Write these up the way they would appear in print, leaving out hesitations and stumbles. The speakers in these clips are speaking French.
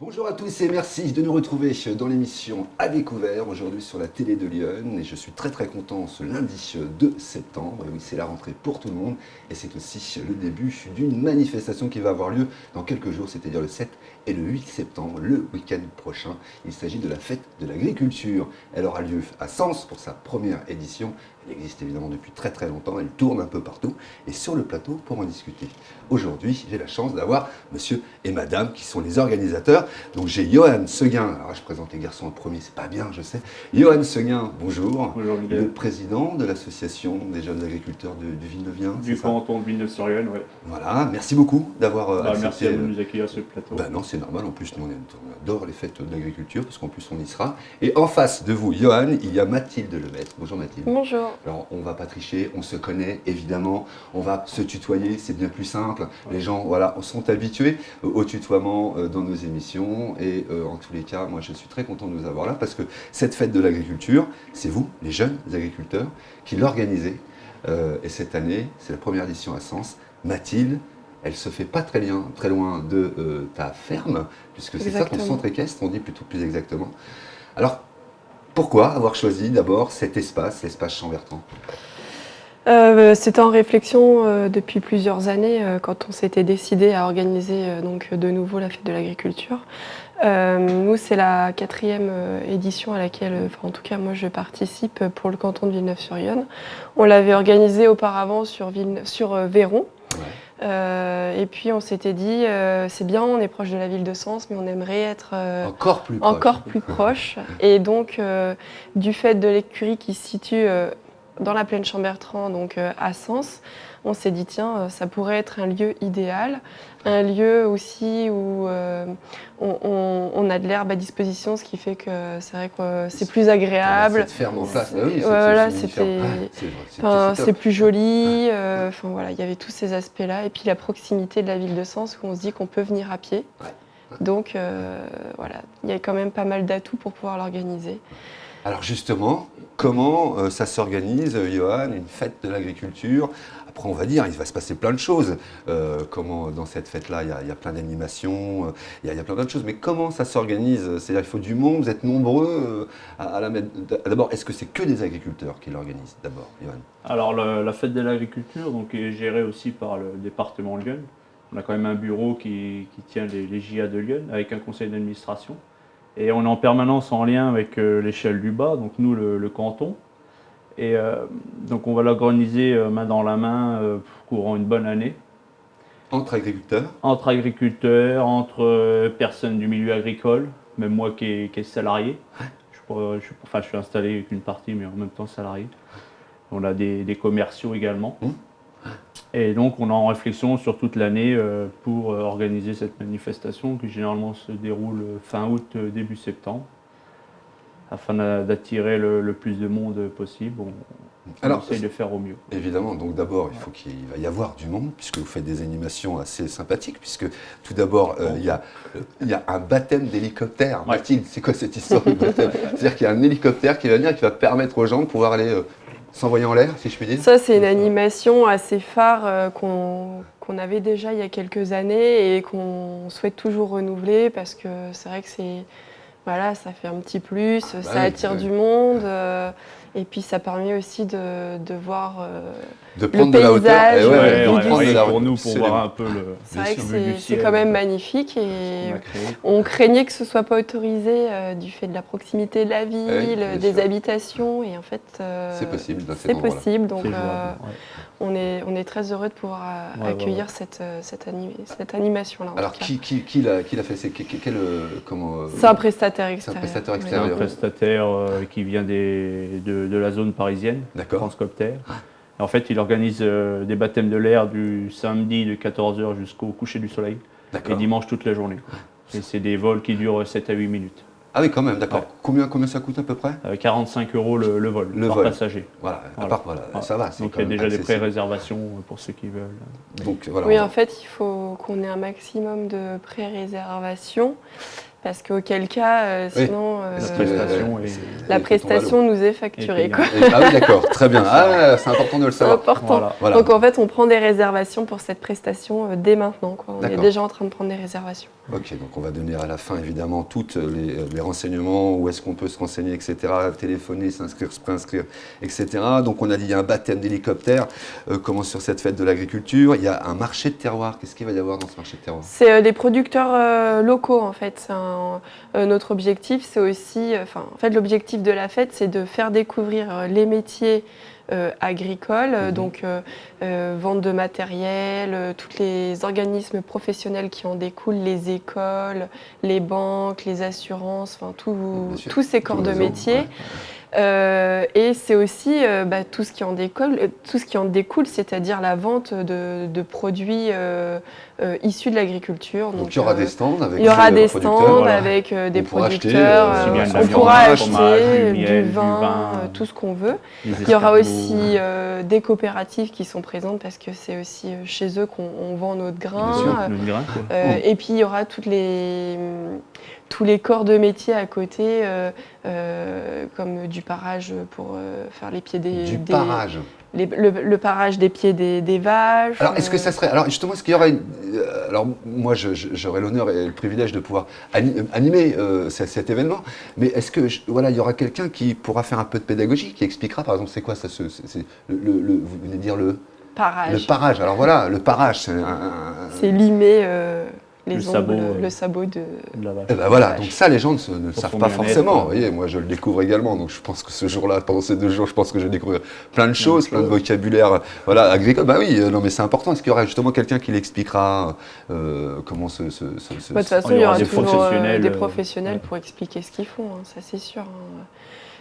Bonjour à tous et merci de nous retrouver dans l'émission À Découvert, aujourd'hui sur la télé de Lyon. Et je suis très content ce lundi 2 septembre. Et oui, c'est la rentrée pour tout le monde. Et c'est aussi le début d'une manifestation qui va avoir lieu dans quelques jours, c'est-à-dire le 7 et le 8 septembre, le week-end prochain. Il s'agit de la fête de l'agriculture. Elle aura lieu à Sens pour sa première édition. Elle existe évidemment depuis très longtemps, elle tourne un peu partout. Et sur le plateau, pour en discuter, aujourd'hui, j'ai la chance d'avoir monsieur et madame qui sont les organisateurs. Donc j'ai Johan Seguin, alors je présente les garçons en premier, c'est pas bien, je sais. Johan Seguin, bonjour. Bonjour Miguel. Le président de l'association des jeunes agriculteurs du Villeneuve-Vien. Du canton de Villeneuve-sur-Yonne, oui. Voilà, merci beaucoup d'avoir accepté. Merci à vous de nous accueillir sur le plateau. Non, c'est normal, en plus nous on adore les fêtes de l'agriculture, parce qu'en plus on y sera. Et en face de vous, Johan, il y a Mathilde Lemaitre. Bonjour Mathilde. Bonjour. Alors on va pas tricher, on se connaît évidemment, on va se tutoyer, c'est bien plus simple. Les gens sont habitués au tutoiement dans nos émissions et en tous les cas, moi je suis très content de vous avoir là parce que cette fête de l'agriculture, c'est vous, les jeunes agriculteurs, qui l'organisez. Et cette année, c'est la première édition à Sens. Mathilde, elle se fait pas très loin de ta ferme, puisque c'est ça ton centre équestre, on dit plutôt plus exactement. Alors, pourquoi avoir choisi d'abord cet espace, l'espace Chambertin ? C'était en réflexion depuis plusieurs années quand on s'était décidé à organiser donc de nouveau la fête de l'agriculture. Nous, c'est la 4e édition à laquelle, en tout cas moi je participe pour le canton de Villeneuve-sur-Yonne. On l'avait organisée auparavant sur Véron. Ouais. Et puis on s'était dit, c'est bien, on est proche de la ville de Sens, mais on aimerait être encore plus proche. Et donc, du fait de l'écurie qui se situe dans la plaine Chambertin, donc à Sens, on s'est dit tiens, ça pourrait être un lieu idéal, un lieu aussi où on a de l'herbe à disposition, ce qui fait que c'est vrai que c'est plus agréable. Cette ferme en place, oui, voilà, c'est plus joli. Enfin voilà, il y avait tous ces aspects-là, et puis la proximité de la ville de Sens où on se dit qu'on peut venir à pied. Ouais. Donc voilà, il y a quand même pas mal d'atouts pour pouvoir l'organiser. Alors justement, comment ça s'organise, Johan, une fête de l'agriculture ? Après, on va dire, il va se passer plein de choses. Comment dans cette fête-là, il y a plein d'animations, il y a plein d'autres choses. Mais comment ça s'organise ? C'est-à-dire, il faut du monde, vous êtes nombreux à la mettre. D'abord, est-ce que c'est que des agriculteurs qui l'organisent d'abord, Johan ? Alors, la fête de l'agriculture donc, est gérée aussi par le département de Lyon. On a quand même un bureau qui tient les JA de Lyon avec un conseil d'administration. Et on est en permanence en lien avec l'échelle du bas, donc nous, le canton. Et donc on va l'organiser main dans la main courant une bonne année. Entre agriculteurs ? Entre agriculteurs, entre personnes du milieu agricole, même moi qui est salarié. Je suis installé avec une partie, mais en même temps salarié. On a des commerciaux également. Et donc on est en réflexion sur toute l'année pour organiser cette manifestation qui généralement se déroule fin août, début septembre, afin d'attirer le plus de monde possible. On essaye de faire au mieux. Évidemment, donc d'abord il va y avoir du monde puisque vous faites des animations assez sympathiques, puisque tout d'abord il y a un baptême d'hélicoptère. Ouais. Mathilde, c'est quoi cette histoire de baptême ? C'est-à-dire qu'il y a un hélicoptère qui va venir et qui va permettre aux gens de pouvoir aller s'envoyer en l'air, si je puis dire. Ça, c'est une animation assez phare qu'on avait déjà il y a quelques années et qu'on souhaite toujours renouveler parce que c'est vrai que ça fait un petit plus, ça attire du monde et puis ça permet aussi de voir de prendre le paysage. De la hauteur. Pour nous, pour voir un peu le c'est vrai que c'est quand même magnifique et on craignait que ce ne soit pas autorisé du fait de la proximité de la ville, des habitations et en fait c'est possible. C'est possible, donc on est très heureux de pouvoir accueillir cette animation-là. Alors qui l'a fait ? C'est un prestataire extérieur. C'est un prestataire qui vient de la zone parisienne, Transcopter. Et en fait, il organise des baptêmes de l'air du samedi de 14h jusqu'au coucher du soleil. Et D'accord. dimanche toute la journée. Et c'est des vols qui durent 7 à 8 minutes. Ah oui, quand même, d'accord. Ouais. Combien ça coûte à peu près? 45 € le vol Le par vol. passager. Voilà, Voilà. ça va. c'est Donc quand il y a même déjà des accessible. pré-réservations pour ceux qui veulent. Donc voilà. Oui, en fait, il faut qu'on ait un maximum de pré-réservation parce qu'auquel cas, Oui. sinon, La prestation est- la prestation nous est facturée. Et Quoi. Ah oui, d'accord, très bien. Ah, c'est important de le C'est savoir. important. Voilà. Donc en fait, on prend des réservations pour cette prestation dès maintenant. Quoi. On est D'accord. déjà en train de prendre des réservations. Ok, donc on va donner à la fin évidemment tous les renseignements, où est-ce qu'on peut se renseigner, etc. Téléphoner, s'inscrire, se préinscrire, etc. Donc on a dit il y a un baptême d'hélicoptère, comment sur cette fête de l'agriculture. Il y a un marché de terroir. Qu'est-ce qu'il va y avoir dans ce marché de terroir? C'est des producteurs locaux en fait. Notre objectif, c'est aussi, en fait, l'objectif de la fête, c'est de faire découvrir les métiers agricoles, donc vente de matériel, tous les organismes professionnels qui en découlent, les écoles, les banques, les assurances, enfin Bien sûr. tous ces corps Tout de le réseau, métier. ouais. Et c'est aussi tout ce qui en découle, c'est-à-dire la vente de produits issus de l'agriculture. Donc il y aura des stands avec il y aura des des producteurs. stands voilà. avec des On pourra acheter, producteurs. aussi bien de la On pourra viande, acheter fromage, du du miel, du vin, vin, tout ce qu'on veut. Les Il y aura escargots. aussi des coopératives qui sont présentes parce que c'est aussi chez eux qu'on vend notre grain. Bien sûr. Le grain, quoi. Et puis il y aura tous les corps de métier à côté, comme du parage pour faire les pieds Du parage. le parage des pieds des vaches. Alors, est-ce que ça serait. Alors, justement, est-ce qu'il y aurait. Alors, moi, j'aurai l'honneur et le privilège de pouvoir animer cet événement, mais est-ce que, voilà, il y aura quelqu'un qui pourra faire un peu de pédagogie, qui expliquera, par exemple, c'est quoi ça, vous venez de dire le parage. parage. Alors, voilà, le parage, c'est C'est limer les Le ongles, sabot, le sabot de. De la vache. Eh ben voilà, vache. donc ça, les gens ne le Pour savent son pas bien-être, forcément. quoi. Vous voyez, moi, je le découvre également, donc je pense que ce jour-là, pendant ces 2 jours, je pense que je vais découvrir plein de choses, plein de vocabulaire, voilà, agricole. Bah oui, non, mais c'est important. Est-ce qu'il y aura justement quelqu'un qui l'expliquera comment De toute façon, il il y aura des toujours professionnels, des professionnels ouais. pour expliquer ce qu'ils font, hein, ça c'est sûr. Hein.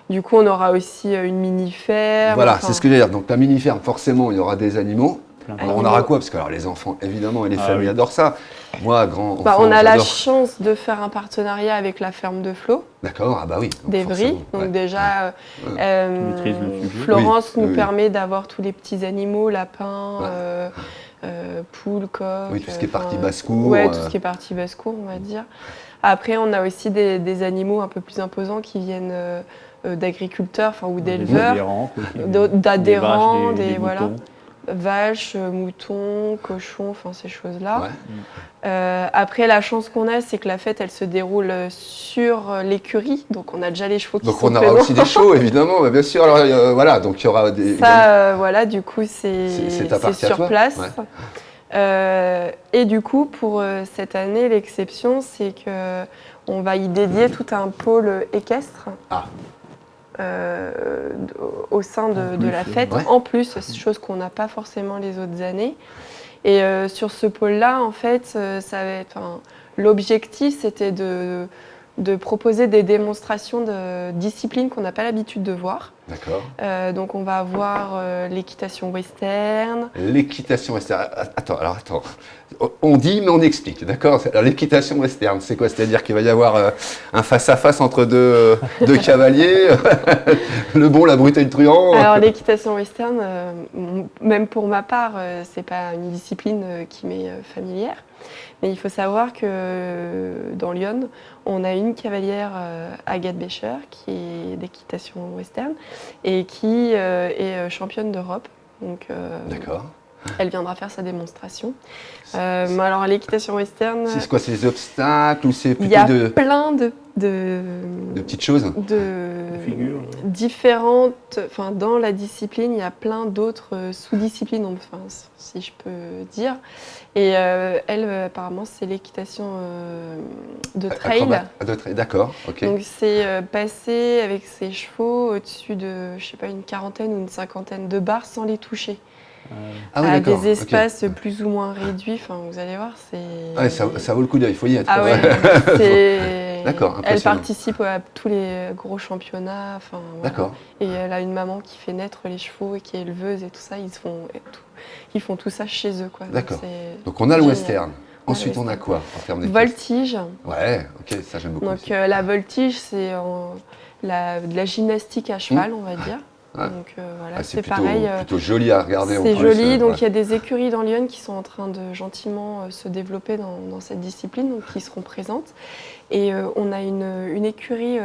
Du coup, on aura aussi une mini-ferme. Voilà, enfin, c'est ce que je veux dire. Donc la mini-ferme, forcément, il y aura des animaux. Plein de- Alors, on aura quoi? Parce que alors, les enfants, évidemment, et les Ah familles oui. adorent ça. Moi, grand bah, enfant, on a la j'adore. chance de faire un partenariat avec la ferme de Flo, D'accord, ah bah oui. donc d'Evry. forcément, Donc ouais. déjà, Tu maîtrises le sujet. Florence Oui, nous oui. permet d'avoir tous les petits animaux, lapins, Ouais. poules, coqs. Oui, tout ce qui est partie enfin, basse-cour. Ouais, tout ce qui est partie basse-cour, on va dire. Après, on a aussi des animaux un peu plus imposants qui viennent d'agriculteurs ou d'éleveurs. Adhérents, quoi, d'adhérents, des vaches, voilà. moutons. Vaches, moutons, cochons, enfin ces choses-là. Ouais. Après, la chance qu'on a, c'est que la fête, elle se déroule sur l'écurie, donc on a déjà les chevaux qui Donc sont on aura présents. aussi des shows, évidemment, mais bien sûr. Alors voilà, donc il y aura des. Ça, voilà, du coup, c'est ta partie à sur toi. place. Ouais. Et du coup, pour cette année, l'exception, c'est que on va y dédier tout un pôle équestre. Ah. Au sein de plus, la fête, ouais. en plus, chose qu'on n'a pas forcément les autres années. Et sur ce pôle-là, en fait, ça va être. L'objectif, c'était de proposer des démonstrations de disciplines qu'on n'a pas l'habitude de voir. D'accord. Donc, on va avoir l'équitation western. L'équitation western. Attends. On dit, mais on explique, d'accord? Alors, l'équitation western, c'est quoi? C'est-à-dire qu'il va y avoir un face-à-face entre deux cavaliers, le bon, la brute et le truand. Alors, l'équitation western, même pour ma part, c'est pas une discipline qui m'est familière. Mais il faut savoir que dans Lyon, on a une cavalière, Agathe Becher, qui est d'équitation western et qui est championne d'Europe. Donc, D'accord. elle viendra faire sa démonstration. Mais alors, l'équitation western, C'est quoi? C'est des obstacles ou c'est il plutôt y a de plein de petites choses? Figures. différentes. Enfin, dans la discipline, il y a plein d'autres sous-disciplines, enfin, si je peux dire. Et elle, apparemment, c'est l'équitation de trail. D'accord, ok. Donc, c'est passer avec ses chevaux au-dessus de, je sais pas, une quarantaine ou une cinquantaine de barres sans les toucher. Ah oui, À d'accord, des ok. espaces plus ou moins réduits. Enfin, vous allez voir, c'est. Ouais, ça vaut le coup d'œil, il faut y être. Ah ouais, D'accord, elle impressionnant. participe à tous les gros championnats. Enfin, voilà. D'accord. Et elle a une maman qui fait naître les chevaux et qui est éleveuse et tout ça. Ils font tout ça chez eux, quoi. D'accord. c'est Donc on a le génial. western. Ensuite, on a western. quoi en termes d'équestre? Voltige. Ouais, ok, ça j'aime beaucoup Donc aussi. la voltige, c'est de la gymnastique à cheval, on va dire. Ouais. Donc voilà, Ah, c'est plutôt, pareil. plutôt joli à regarder en C'est plus. joli, donc ouais. il y a des écuries dans Lyon qui sont en train de gentiment se développer dans cette discipline, donc qui seront présentes. Et on a une écurie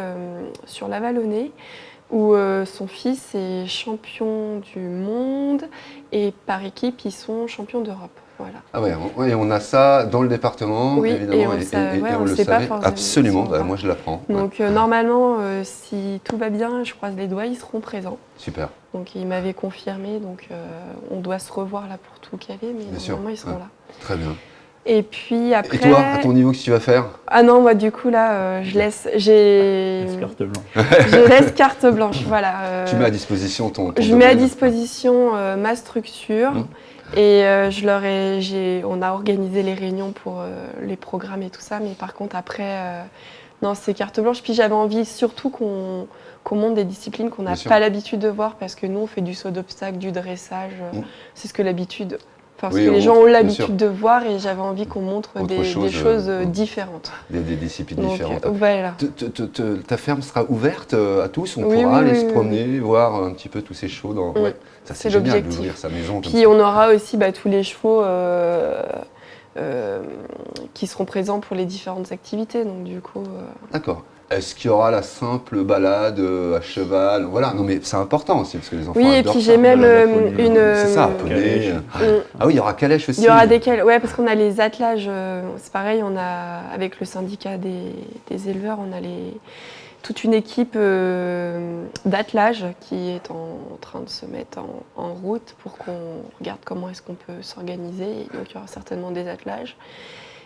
sur la Vallonnée où son fils est champion du monde et par équipe ils sont champions d'Europe. Voilà. Ah ouais, on a ça dans le département, Oui, évidemment, et on le sait pas savait. forcément. Absolument, Voilà. moi je l'apprends. Ouais. Donc normalement, si tout va bien, je croise les doigts, ils seront présents. Super. Donc il m'avait confirmé, donc on doit se revoir là pour tout caler, mais Bien sûr. normalement ils seront Ouais. là. Très bien. Et puis après. Et toi, à ton niveau, qu'est-ce que tu vas faire? Ah non, moi du coup là, je laisse Carte blanche. je laisse carte blanche. Voilà. Tu mets à disposition ton Je mets à domaine. disposition ma structure. Et on a organisé les réunions pour les programmes et tout ça, mais par contre après, non, c'est carte blanche. Puis j'avais envie surtout qu'on monte des disciplines qu'on n'a Bien sûr. pas l'habitude de voir, parce que nous on fait du saut d'obstacle, du dressage, c'est ce que Oui, les gens ont bien sûr. l'habitude de voir, et j'avais envie qu'on montre Autre des chose, choses différentes. Des disciplines Donc différentes. voilà. Ta ferme sera ouverte à tous, on Oui, pourra oui, aller oui, se oui. promener, voir un petit peu tous ces chevaux. Ouais. Ça c'est C'est génial l'objectif. d'ouvrir sa maison comme Puis ça. on aura aussi tous les chevaux qui seront présents pour les différentes activités. Donc du coup, D'accord. Est-ce qu'il y aura la simple balade à cheval? Voilà, non mais c'est important aussi parce que les enfants oui, et adorent puis ça. j'ai même la poney, une. C'est ça, poney. calèche. Ah oui, il y aura calèche aussi. Il y aura des ouais, parce qu'on a les attelages. C'est pareil, on a avec le syndicat des éleveurs, on a toute une équipe d'attelage qui est en train de se mettre en route pour qu'on regarde comment est-ce qu'on peut s'organiser. Et donc il y aura certainement des attelages.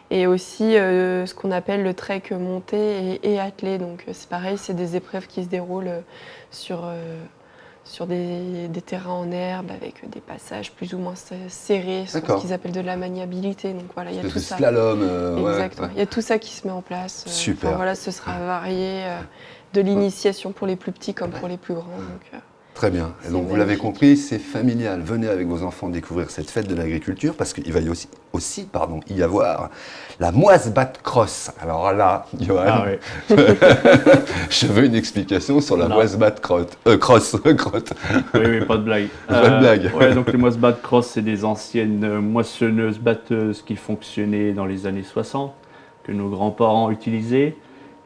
Et aussi ce qu'on appelle le trek monté et attelé. Donc c'est pareil, c'est des épreuves qui se déroulent sur des terrains en herbe avec des passages plus ou moins serrés, ce D'accord. qu'ils appellent de la maniabilité. Donc voilà, il y a Espèce tout de ça. slalom. Exactement. Ouais. Il y a tout ça qui se met en place. Super. Enfin, voilà, ce sera varié de l'initiation pour les plus petits comme pour les plus grands. Donc, Très bien. Et C'est donc vous l'avez magnifique. compris, c'est familial. Venez avec vos enfants découvrir cette fête de l'agriculture parce qu'il va y aussi y avoir la Moise Bat Cross. Alors là, Johan, Ah ouais. je veux une explication sur la Non. Moise Bat Crotte. Crotte. Oui, pas de blague. Pas de blague. Ouais, donc les moisse bat cross, c'est des anciennes moissonneuses batteuses qui fonctionnaient dans les années 60, que nos grands-parents utilisaient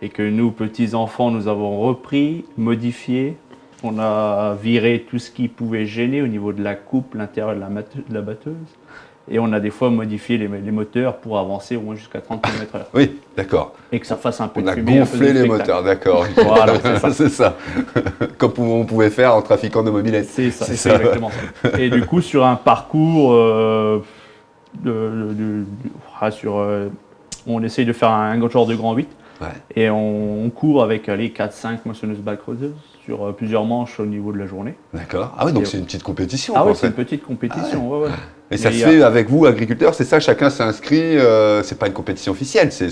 et que nous, petits-enfants, nous avons repris, modifié. On a viré tout ce qui pouvait gêner au niveau de la coupe, l'intérieur de la batteuse. Et on a des fois modifié les moteurs pour avancer au moins jusqu'à 30 km/h. Oui, d'accord. Et que ça fasse un peu On de a fumée, un peu gonflé de les spectacle. moteurs, d'accord. Voilà, c'est ça. C'est ça. Comme on pouvait faire en trafiquant de mobylettes. C'est ça, C'est c'est ça. exactement ça. Et du coup, sur un parcours, on essaye de faire un genre de grand 8 Ouais. et on court avec les 4-5 moissonneuses backcrosseuses sur plusieurs manches au niveau de la journée. D'accord. Ah oui, donc Et- c'est une petite compétition. Ah quoi, oui, en c'est fait. une petite compétition. Ouais, ouais. Et ça Mais se il y a- fait avec vous, agriculteurs, c'est ça, chacun s'inscrit, c'est pas une compétition officielle, c'est...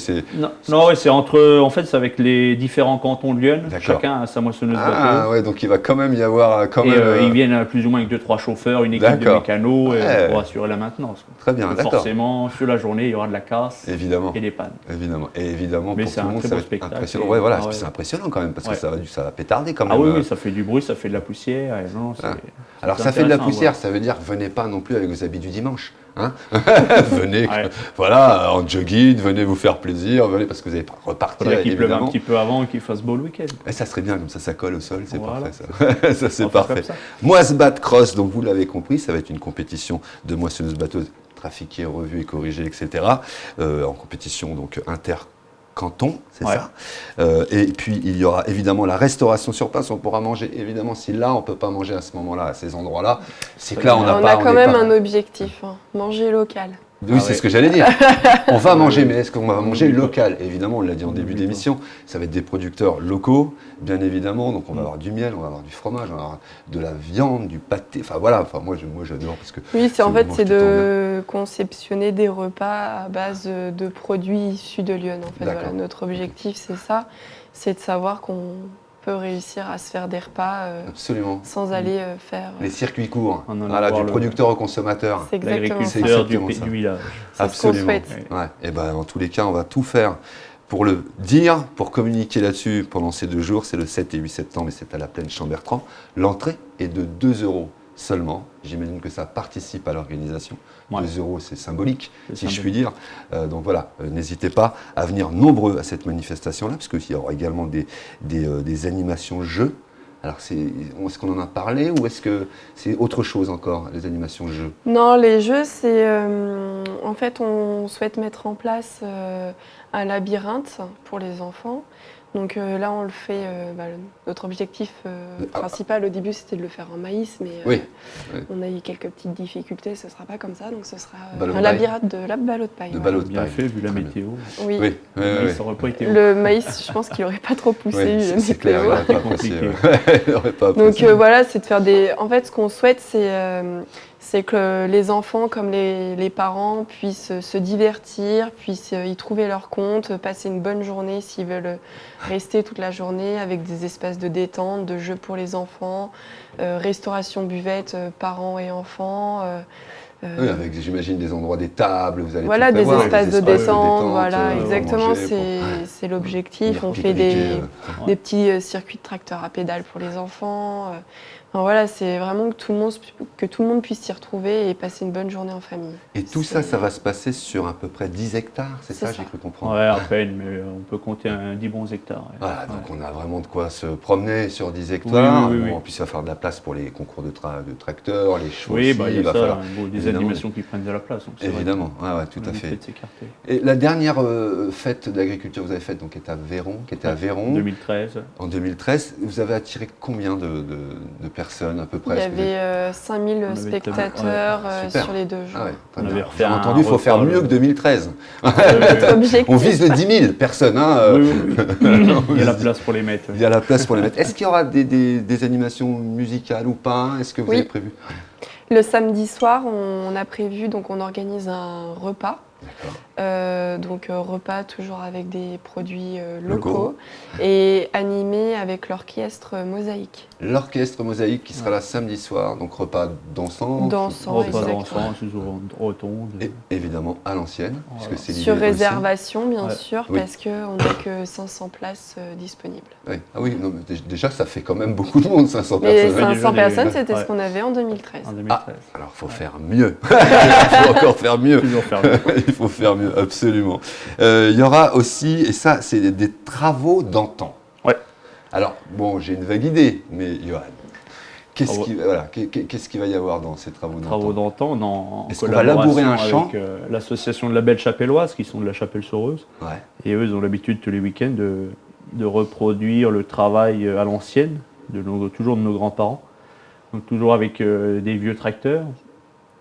Non, ouais, c'est en fait, c'est avec les différents cantons de Lyon. D'accord. Chacun a sa moissonneuse Ah batteuse. ouais, donc il va quand même y avoir quand Et même... ils viennent plus ou moins avec 2-3 chauffeurs, une équipe de D'accord. mécanos Ouais. pour assurer la maintenance, quoi. Très bien, Donc d'accord. forcément, sur la journée, il y aura de la casse Évidemment, et des pannes. évidemment. Et évidemment, Mais pour c'est tout le un monde, très ça beau va être spectacle. impressionnant. Et- Ouais, voilà, ah ouais. c'est impressionnant quand même, parce Ouais. que ça va pétarder quand même. Ah oui, oui, ça fait du bruit, ça fait de la poussière. Et non, Ah. c'est Alors c'est ça fait de la intéressant à poussière, voir. ça veut dire venez pas non plus avec vos habits du dimanche. Hein venez, Ouais. voilà, en jogging, venez vous faire plaisir, venez parce que vous allez repartir Faudrait qu'il pleuve un évidemment. petit peu avant et qu'il fasse beau le week-end. Et ça serait bien, comme ça colle au sol, c'est Voilà. parfait ça. Ça c'est On fait parfait. comme ça. Moise Bat Cross, donc vous l'avez compris, ça va être une compétition de moissonneuses batteuses trafiquées, revues et corrigées, etc. En compétition donc intercanton, c'est Ouais. ça. Et puis il y aura évidemment la restauration sur place, on pourra manger évidemment si là on peut pas manger à ce moment-là, à ces endroits-là, c'est que là on n'a on pas... a quand est même pas- un objectif, hein, manger local. Oui, c'est ce que j'allais dire. On va manger, mais est-ce qu'on va manger local? Évidemment, on l'a dit en début d'émission, ça va être des producteurs locaux, bien évidemment. Donc on va avoir du miel, on va avoir du fromage, on va avoir de la viande, du pâté. Enfin voilà, moi j'adore parce que Oui, c'est vraiment c'est tout en de conceptionner des repas à base de produits issus de Lyon. En fait, D'accord. voilà, notre objectif, c'est ça, c'est de savoir qu'on peut réussir à se faire des repas absolument. sans aller faire. Les circuits courts, On en a voilà, du voir producteur au consommateur. C'est exactement ça. L'agriculteur exactement ça. du village. C'est ce qu'on Absolument. souhaite. Ouais. Et ben en tous les cas, on va tout faire pour le dire, pour communiquer là-dessus pendant ces 2 jours. C'est le 7 et 8 septembre et c'est à la plaine Chambertrand. L'entrée est de 2 € seulement. J'imagine que ça participe à l'organisation. Ouais. 2 €, c'est symbolique, C'est si je symbolique. puis dire. Donc voilà, n'hésitez pas à venir nombreux à cette manifestation-là, parce qu'il y aura également des animations jeux. Alors, est-ce qu'on en a parlé ou est-ce que c'est autre chose encore, les animations jeux? Non, les jeux, c'est en fait, on souhaite mettre en place un labyrinthe pour les enfants. Donc là, on le fait. Notre objectif principal au début, c'était de le faire en maïs, mais Oui. on a eu quelques petites difficultés. Ce sera pas comme ça, donc ce sera Ballot de un paille. labyrinthe de ballot de paille. De voilà. ballot de Bien paille. fait, vu la Très bien. météo. Oui. Oui, oui, oui. Ça aurait pas été Le maïs, je pense qu'il n'aurait pas trop poussé. Oui, vu la c'est clair, il météo. n'aurait pas Compliqué. apprécié. Il n'aurait pas Donc apprécié. voilà, c'est de faire des. En fait, ce qu'on souhaite, c'est que les enfants, comme les parents, puissent se divertir, puissent y trouver leur compte, passer une bonne journée s'ils veulent rester toute la journée avec des espaces de détente, de jeux pour les enfants, restauration buvette, parents et enfants. Oui, avec, j'imagine, des endroits, des tables, vous allez Voilà, tout des prévoir, espaces de détente, voilà, pour exactement, manger, c'est l'objectif. pour On fait pique-niquer, des petits circuits de tracteur à pédales pour les enfants. Enfin, voilà, c'est vraiment que tout le monde puisse s'y retrouver et passer une bonne journée en famille. Et tout ça, ça va se passer sur à peu près 10 hectares, c'est C'est ça, ça. j'ai cru comprendre? Ouais, à peine, mais on peut compter 10 bons hectares. Ouais. Voilà, donc on a vraiment de quoi se promener sur 10 hectares. Oui, oui, oui. Bon, en plus, il va falloir de la place pour les concours de tracteurs, les chevaux Oui, aussi, bah, il y a va ça, falloir... des évidemment, animations qui prennent de la place. Donc c'est vrai Évidemment, qu'on- ouais, tout on à évite fait. de s'écarter. Et la dernière fête d'agriculture que vous avez faite, donc, était à Véron. 2013. En 2013, vous avez attiré combien de personnes à peu près? Il y Est-ce que vous avez- avait 5000 avait spectateurs super. sur les 2 jours. Ah ouais, très On bien. avait J'ai refait un entendu, il faut faire repas, mieux que 2013. Notre objectif. On vise le 10 000 personnes. Hein, Oui, oui, oui. Il y a la place pour les mettre. Il y a la place pour les mettre. Est-ce qu'il y aura des animations musicales ou pas? Est-ce que vous Oui. avez prévu? Le samedi soir, on a prévu, donc on organise un repas. D'accord. Repas toujours avec des produits Locaux. locaux et animé avec l'orchestre Mosaïque. L'orchestre Mosaïque qui sera là samedi soir, donc repas dansant. Dansant, Repas exactement. d'enfants, toujours rotonde. Et évidemment à l'ancienne, Voilà. puisque c'est l'idée Sur aussi. réservation, bien Ouais. sûr, Oui. parce qu'on n'a que 500 places disponibles. Oui. Ah oui, non, mais déjà ça fait quand même beaucoup de monde, 500 Mais personnes. déjà 500 des- personnes, c'était ouais. ce qu'on avait en 2013. En 2013. Alors il faut faire mieux. Il faut encore faire mieux. Toujours faire mieux. Il faut faire mieux, absolument. Il y aura aussi, et ça, c'est des travaux d'antan. Ouais. Alors, bon, j'ai une vague idée, mais Johan, qu'est-ce Travaux. qu'est-ce qu'il va y avoir dans ces travaux d'antan? Travaux d'antan, en Est-ce qu'on va labourer un champ? avec l'association de la Belle Chapelloise, qui sont de la Chapelle-Saureuse. Ouais. Et eux, ils ont l'habitude tous les week-ends de reproduire le travail à l'ancienne, toujours de nos grands-parents. Donc toujours avec des vieux tracteurs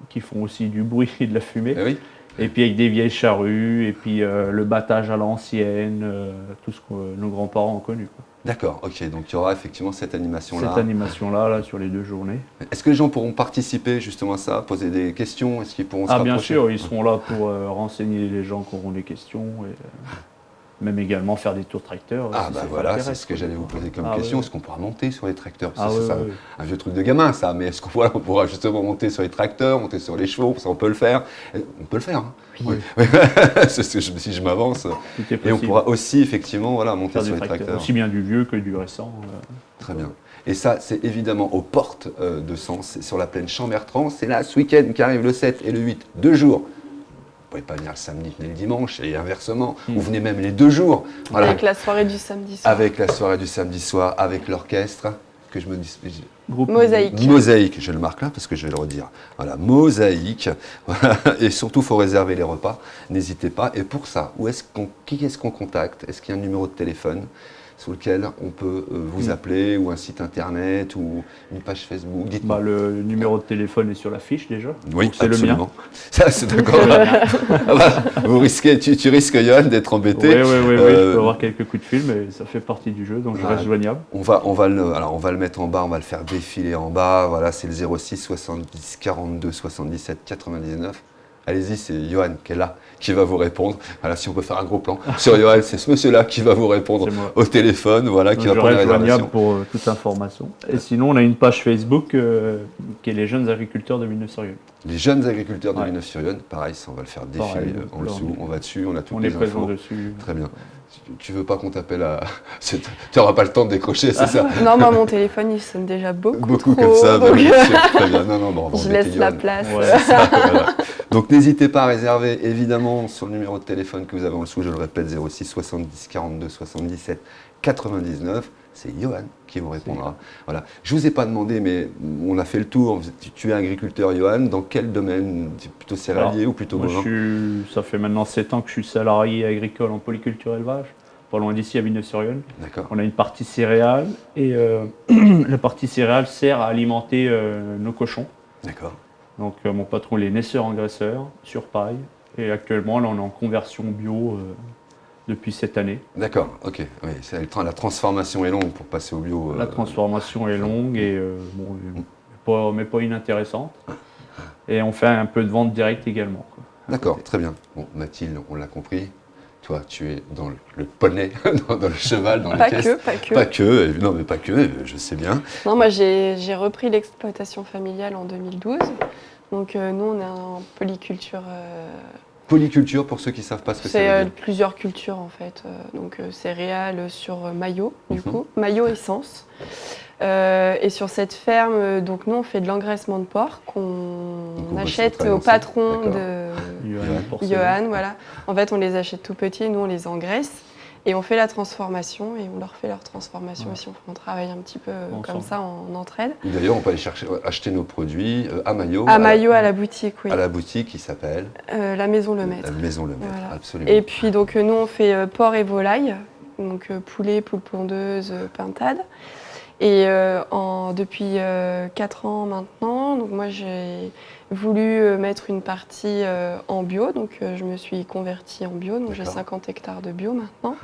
qui font aussi du bruit et de la fumée. Eh oui. Et puis avec des vieilles charrues, et puis le battage à l'ancienne, tout ce que nos grands-parents ont connu, quoi. D'accord, ok, donc il y aura effectivement cette animation-là. Cette animation-là, là, sur les 2 journées. Est-ce que les gens pourront participer justement à ça, poser des questions? Est-ce qu'ils pourront se Ah bien rapprocher? sûr, ils seront là pour renseigner les gens qui auront des questions, et même également faire des tours tracteurs. Ah si bah ça voilà, c'est t'intéresse, ce que quoi. j'allais vous poser comme Ah, question. ouais. Est-ce qu'on pourra monter sur les tracteurs? Ah, C'est ouais, ça, ouais. un vieux truc de gamin ça, mais est-ce qu'on on pourra justement monter sur les tracteurs, monter sur les chevaux? Ça, on peut le faire. On peut le faire. Hein. Oui. C'est ce que si je m'avance. Tout est Et on possible. pourra aussi effectivement monter Faire sur du les tracteur, tracteurs. aussi bien du vieux que du récent. Très bien. Et ça, c'est évidemment aux portes de Sens, c'est sur la plaine Chambertrand. C'est là, ce week-end qui arrive le 7 et le 8, 2 jours. Vous ne pouvez pas venir le samedi, venez le dimanche, et inversement. Vous venez même les 2 jours. Voilà. Avec la soirée du samedi soir. Avec la soirée du samedi soir, avec l'orchestre, que je me dis... Groupe Mosaïque. Mosaïque, je le marque là parce que je vais le redire. Voilà, Mosaïque. Voilà. Et surtout, il faut réserver les repas. N'hésitez pas. Et pour ça, qui est-ce qu'on contacte? Est-ce qu'il y a un numéro de téléphone? sur lequel on peut vous appeler, ou un site internet, ou une page Facebook? Dites-moi. Le numéro de téléphone est sur la fiche déjà. Oui, Donc, c'est le mien. absolument. Ça, c'est d'accord. Ah bah, tu risques, Johan, d'être embêté. Oui, je peux avoir quelques coups de fil, mais ça fait partie du jeu, donc je reste joignable. On va le mettre en bas, on va le faire défiler en bas. Voilà, c'est le 06 70 42 77 99. Allez-y, c'est Johan qui est là, qui va vous répondre. Voilà, si on peut faire un gros plan sur Johan, c'est ce monsieur-là qui va vous répondre au téléphone, voilà, qui va prendre la réservation. Joignable pour toute information. Et sinon, on a une page Facebook qui est les jeunes agriculteurs de Villeneuve-sur-Yonne. Les jeunes agriculteurs de Villeneuve-sur-Yonne, pareil, ça on va le faire défiler en dessous, on va dessus, on a toutes les infos. On est présent dessus. Très bien. Tu veux pas qu'on t'appelle à... Tu n'auras pas le temps de décrocher, c'est ça? Non, moi mon téléphone il sonne déjà beaucoup trop, comme ça, donc... très bien. Non, je laisse la place. Ouais, ça, voilà. Donc n'hésitez pas à réserver évidemment sur le numéro de téléphone que vous avez en dessous, je le répète, 06 70 42 77 99. C'est Johan qui vous répondra. Voilà. Je ne vous ai pas demandé, mais on a fait le tour. Tu es agriculteur, Johan. Dans quel domaine? Plutôt céréalier ou plutôt bovin? Ça fait maintenant 7 ans que je suis salarié agricole en polyculture élevage, pas loin d'ici à Villeneuve-sur-Yonne. On a une partie céréales et la partie céréales sert à alimenter nos cochons. D'accord. Donc mon patron il est naisseur-engraisseur sur paille et actuellement là on est en conversion bio depuis cette année. D'accord, ok. Oui, la transformation est longue pour passer au bio. La transformation est longue et mais pas inintéressante. Et on fait un peu de vente directe également. D'accord, très bien. Bon, Mathilde, on l'a compris. Toi, tu es dans le poney, dans le cheval, dans les caisses. Pas que. Pas que, non mais pas que, je sais bien. Non, moi j'ai repris l'exploitation familiale en 2012. Donc nous on est en polyculture. Polyculture, pour ceux qui ne savent pas ce que c'est. C'est plusieurs cultures en fait. Donc céréales sur maillot, du coup, maillot essence. Et sur cette ferme, donc nous on fait de l'engraissement de porc qu'on achète au patron de Johan. Voilà. En fait, on les achète tout petits, nous on les engraisse. Et on fait la transformation et on leur fait leur transformation aussi. On travaille un petit peu comme ça en entraide. D'ailleurs, on peut aller acheter nos produits à Maillot. À Maillot, à la boutique, oui. À la boutique qui s'appelle la Maison Le Maître. La Maison Le Maître, voilà. absolument. Et puis donc nous on fait porc et volaille, donc poulet, poule pondeuse, pintade. Et depuis 4 ans maintenant, donc moi j'ai voulu mettre une partie en bio, donc je me suis convertie en bio, donc j'ai 50 hectares de bio maintenant.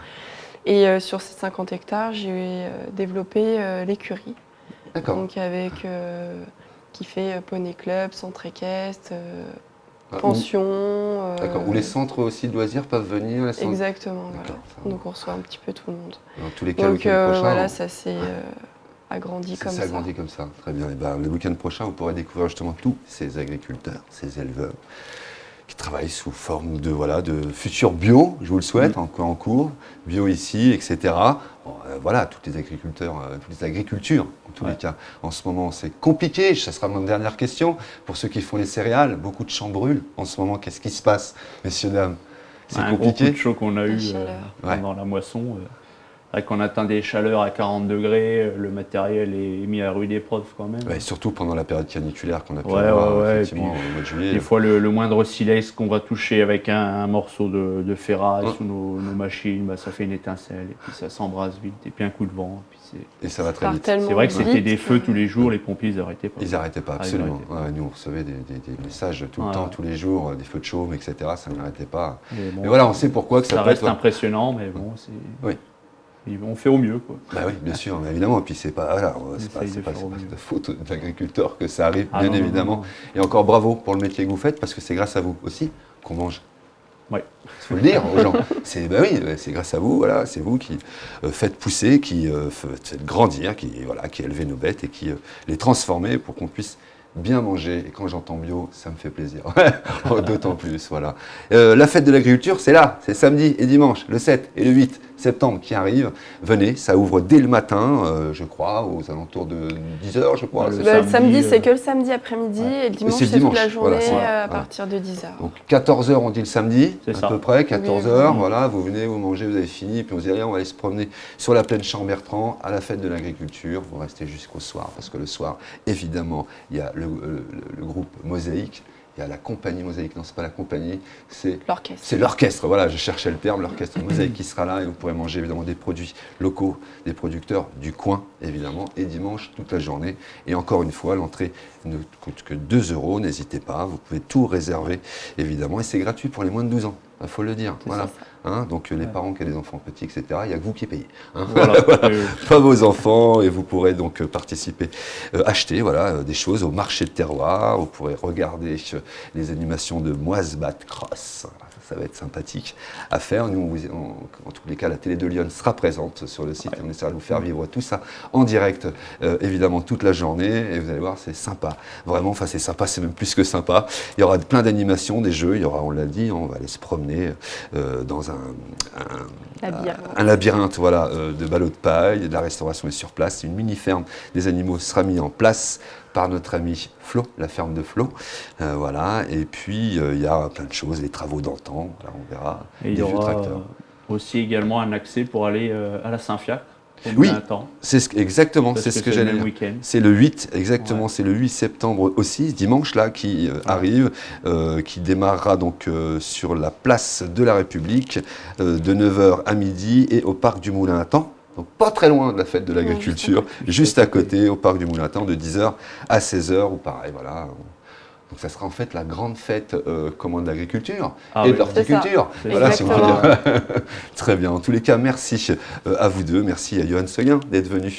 Et sur ces 50 hectares, j'ai développé l'écurie. D'accord. Donc qui fait poney club, centre équestre, pension. D'accord. Où les centres aussi de loisirs peuvent venir. Exactement. Voilà. Donc on reçoit un petit peu tout le monde. Dans tous les cas, le week-end prochain. Voilà, ça c'est agrandi comme ça. Ça agrandit comme ça, très bien. Et le week-end prochain, vous pourrez découvrir justement tous ces agriculteurs, ces éleveurs qui travaillent sous forme de futurs bio, je vous le souhaite, encore en cours, bio ici, etc. Bon, voilà, tous les agriculteurs, toutes les agricultures, en tous les cas. En ce moment, c'est compliqué. Ça sera ma dernière question. Pour ceux qui font les céréales, beaucoup de champs brûlent. En ce moment, qu'est-ce qui se passe, messieurs, dames? C'est compliqué. Un gros coup de chaud qu'on a eu pendant la moisson. Quand on atteint des chaleurs à 40 degrés, le matériel est mis à rude épreuve quand même. Ouais, surtout pendant la période caniculaire qu'on a pu avoir effectivement au mois de juillet. Des fois, le moindre silex qu'on va toucher avec un morceau de ferraille sous nos machines, ça fait une étincelle et puis ça s'embrase vite et puis un coup de vent. Et ça va très vite. C'est vrai que c'était des feux tous les jours, les pompiers ils n'arrêtaient pas. Ils n'arrêtaient pas, absolument. Nous on recevait des messages tout le temps, tous les jours, des feux de chaume, etc. Ça n'arrêtait pas. Et voilà, on sait pourquoi que ça peut reste impressionnant, mais bon, c'est... Oui. On fait au mieux, quoi. Bah oui, bien sûr, mais évidemment. Et puis c'est pas de faute d'agriculteur que ça arrive, bien évidemment. Et encore bravo pour le métier que vous faites, parce que c'est grâce à vous aussi qu'on mange. Oui. Il faut le dire aux gens. C'est grâce à vous, voilà, c'est vous qui faites pousser, qui faites grandir, qui élevez nos bêtes et qui les transformez pour qu'on puisse bien manger. Et quand j'entends bio, ça me fait plaisir. D'autant plus, voilà. La fête de l'agriculture, c'est là, c'est samedi et dimanche, le 7 et le 8 septembre qui arrivent. Venez, ça ouvre dès le matin, je crois, aux alentours de 10h, je crois. Le samedi, c'est que le samedi après-midi et le dimanche, c'est toute la journée à partir de 10h. Donc 14h, on dit le samedi, à peu près, 14h, voilà, vous venez, vous mangez, vous avez fini, puis on se dit, allez, on va aller se promener sur la plaine Chambertrand à la fête de l'agriculture. Vous restez jusqu'au soir, parce que le soir, évidemment, il y a le groupe Mosaïque il y a la compagnie Mosaïque, non c'est pas la compagnie, c'est L'orchestre. c'est l'orchestre, voilà, je cherchais le terme, l'orchestre Mosaïque qui sera là et vous pourrez manger évidemment des produits locaux, des producteurs du coin évidemment, et dimanche toute la journée. Et encore une fois, l'entrée ne coûte que 2 €, n'hésitez pas, vous pouvez tout réserver évidemment, et c'est gratuit pour les moins de 12 ans, il faut le dire. Voilà. Donc les parents qui ont des enfants petits, etc., il n'y a que vous qui payez. Voilà. Pas vos enfants, et vous pourrez donc participer, acheter des choses au marché de terroir, vous pourrez regarder les animations de Moise Bat Cross. Ça va être sympathique à faire. Nous, en tous les cas, la télé de Lyon sera présente sur le site et on essaiera de vous faire vivre tout ça en direct, évidemment, toute la journée. Et vous allez voir, c'est sympa. Vraiment, enfin, c'est sympa, c'est même plus que sympa. Il y aura plein d'animations, des jeux. Il y aura, on l'a dit, on va aller se promener dans un labyrinthe de ballots de paille. La restauration est sur place. Une mini-ferme des animaux sera mise en place par notre ami Flo, la ferme de Flo. Et puis il y a plein de choses, les travaux d'antan, on verra. Et il y aura aussi également un accès pour aller à la Saint-Fiacre. Oui, exactement, c'est ce que j'allais dire. C'est le 8, exactement, c'est le 8 septembre aussi, dimanche là, qui arrive, qui démarrera donc sur la place de la République de 9h à midi et au parc du Moulin à Temps. Donc pas très loin de la fête de l'agriculture, juste à côté, au parc du Moulin à Temps, de 10h à 16h, ou pareil, voilà. Donc ça sera en fait la grande fête de l'agriculture et de l'horticulture. Voilà, si on peut dire. Très bien. En tous les cas, merci à vous deux. Merci à Johan Seguin d'être venu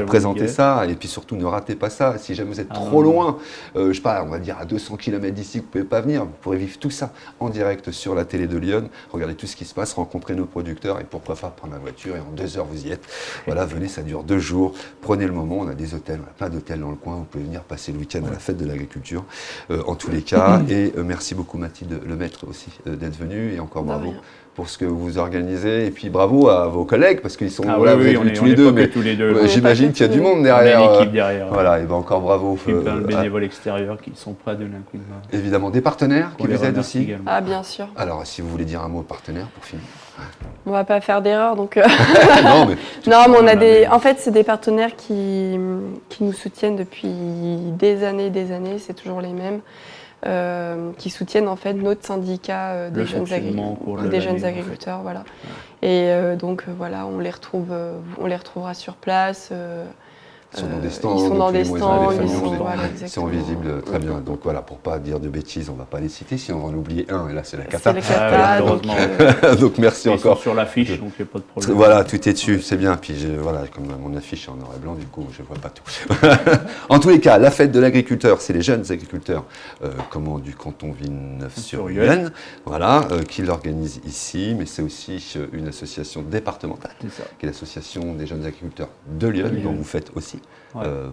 présenter ça. Et puis surtout, ne ratez pas ça. Si jamais vous êtes trop loin, je sais pas, on va dire à 200 km d'ici, vous ne pouvez pas venir. Vous pourrez vivre tout ça en direct sur la télé de Lyon. Regardez tout ce qui se passe, rencontrer nos producteurs et pourquoi pas prendre la voiture et en 2 heures vous y êtes. Voilà, venez, ça dure 2 jours. Prenez le moment. On a des hôtels, on a plein d'hôtels dans le coin. Vous pouvez venir passer le week-end à la fête de l'agriculture. En tous les cas, et merci beaucoup Mathilde Lemaître aussi d'être venue, et encore bravo pour ce que vous organisez, et puis bravo à vos collègues, parce qu'ils sont vous êtes venus tous les deux, mais j'imagine qu'il y a du monde derrière. On a l'équipe derrière. Voilà, et encore bravo. Plein de bénévoles extérieurs qui sont prêts à donner un coup de main. Évidemment, des partenaires qui vous aident aussi également. Ah bien sûr. Alors, si vous voulez dire un mot partenaire pour finir. On va pas faire d'erreur, donc. Non, mais on a des. En fait, c'est des partenaires qui nous soutiennent depuis des années, c'est toujours les mêmes. Qui soutiennent en fait notre syndicat des jeunes agriculteurs, voilà. Et donc voilà, on les retrouvera sur place. Ils sont dans des stands, ils sont dans des stands, ils sont visibles, très bien. Donc voilà, pour pas dire de bêtises, on va pas les citer, si on va en oublier un, et là c'est la cata. Heureusement. Donc merci ils encore. Sont sur l'affiche, donc il n'y a pas de problème. Voilà, tout est dessus, c'est bien. Puis comme mon affiche est en noir et blanc, du coup, je vois pas tout. En tous les cas, la fête de l'agriculteur, c'est les jeunes agriculteurs du canton Villeneuve-sur-Yonne, qui l'organisent ici, mais c'est aussi une association départementale, qui est l'association des jeunes agriculteurs de Lyon, dont vous faites aussi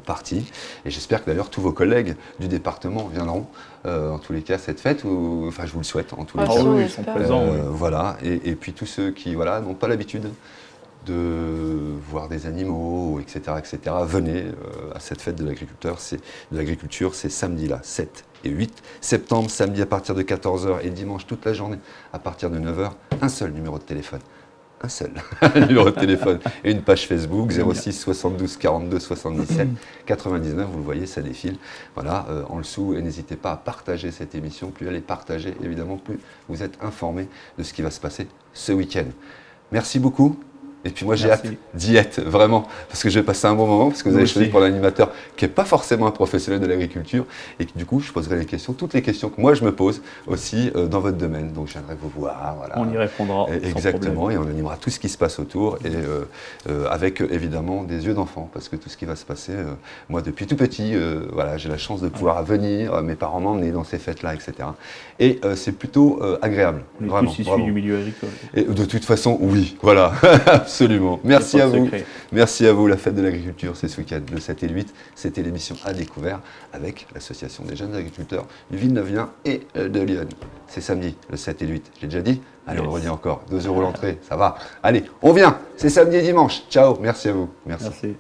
partie. Et j'espère que d'ailleurs tous vos collègues du département viendront en tous les cas à cette fête, enfin je vous le souhaite en tous les cas. Oui, ils sont présents. Voilà, et puis tous ceux qui n'ont pas l'habitude de voir des animaux, etc., venez à cette fête de l'agriculture, c'est samedi là, 7 et 8 septembre, samedi à partir de 14h et dimanche toute la journée à partir de 9h, un seul numéro de téléphone. Un seul numéro de téléphone et une page Facebook 06 72 42 77 99, vous le voyez, ça défile en dessous, et n'hésitez pas à partager cette émission. Plus elle est partagée, évidemment, plus vous êtes informés de ce qui va se passer ce week-end. Merci beaucoup. Et puis moi j'ai hâte d'y être, vraiment, parce que je vais passer un bon moment, parce que vous avez choisi pour l'animateur qui n'est pas forcément un professionnel de l'agriculture, et que du coup je poserai toutes les questions que moi je me pose aussi dans votre domaine. Donc je viendrai vous voir. Voilà. On y répondra. Exactement, et on animera tout ce qui se passe autour, et avec évidemment des yeux d'enfant, parce que tout ce qui va se passer, moi depuis tout petit, j'ai la chance de pouvoir venir, mes parents m'emmener dans ces fêtes-là, etc. Et c'est plutôt agréable. On est vraiment, tous issus du milieu agricole. Et de toute façon, oui, voilà. Absolument. Merci à vous. Merci à vous. La fête de l'agriculture, c'est ce week-end, le 7 et le 8. C'était l'émission à découvert avec l'association des jeunes agriculteurs du Villeneuve et de Lyon. C'est samedi, le 7 et le 8. J'ai déjà dit. Allez, on redit encore. 2 € l'entrée, ça va. Allez, on vient. C'est samedi et dimanche. Ciao. Merci à vous. Merci.